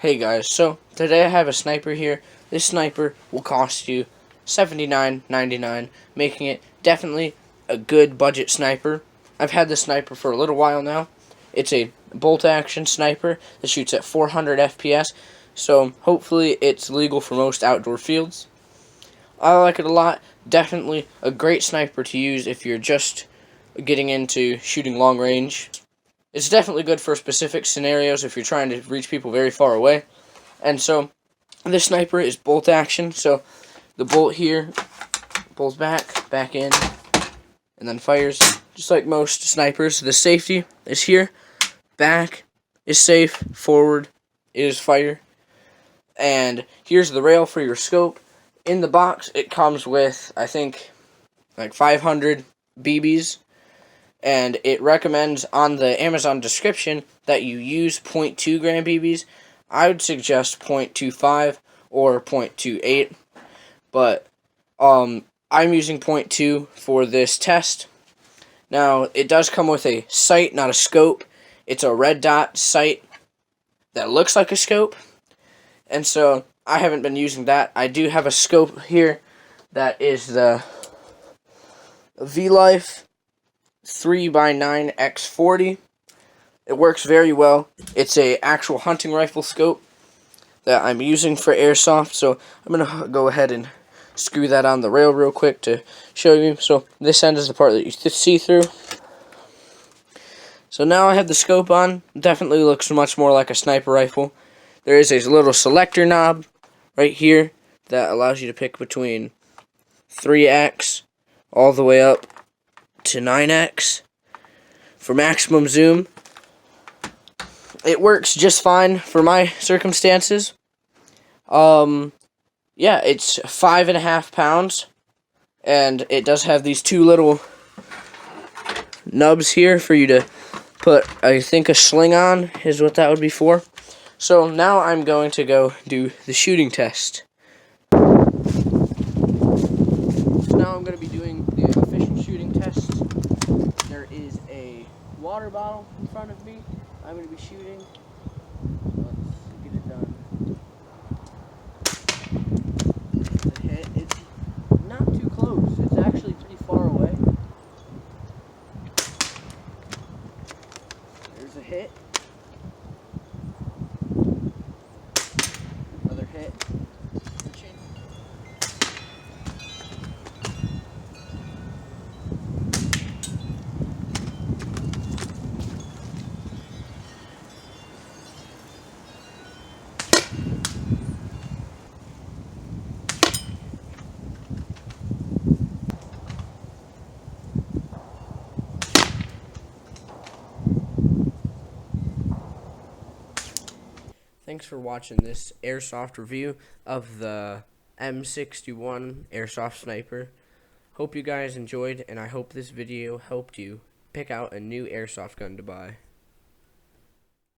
Hey guys, so today I have a sniper here. This sniper will cost you $79.99, making it definitely a good budget sniper. I've had this sniper for a little while now. It's a bolt action sniper that shoots at 400 FPS, so hopefully it's legal for most outdoor fields. I like it a lot. Definitely a great sniper to use if you're just getting into shooting long range. It's definitely good for specific scenarios if you're trying to reach people very far away. And so, this sniper is bolt action, so the bolt here pulls back in, and then fires, just like most snipers. The safety is here, back is safe, forward is fire. And here's the rail for your scope. In the box, it comes with, I think, like 500 BBs. And it recommends on the Amazon description that you use 0.2 gram BBs. I would suggest 0.25 or 0.28, but I'm using 0.2 for this test. Now, it does come with a sight, not a scope. It's a red dot sight that looks like a scope, and so I haven't been using that. I do have a scope here that is the V-Life 3x9x40. It works very well. It's a actual hunting rifle scope that I'm using for airsoft, so I'm gonna go ahead and screw that on the rail real quick to show you. So this end is the part that you see through. So now I have the scope on. Definitely looks much more like a sniper rifle. There is a little selector knob right here that allows you to pick between 3x all the way up to 9x for maximum zoom. It works just fine for my circumstances. Yeah, it's 5.5 pounds, and it does have these two little nubs here for you to put, I think, a sling on is what that would be for. So now I'm going to go do the shooting test. So now I'm going to be doing the official shooting test. There is a water bottle in front of me. I'm going to be shooting. Let's get it done. The hit, it's not too close. It's actually pretty far away. There's a hit. Another hit. Thanks for watching this airsoft review of the M61 Airsoft Sniper. Hope you guys enjoyed, and I hope this video helped you pick out a new airsoft gun to buy.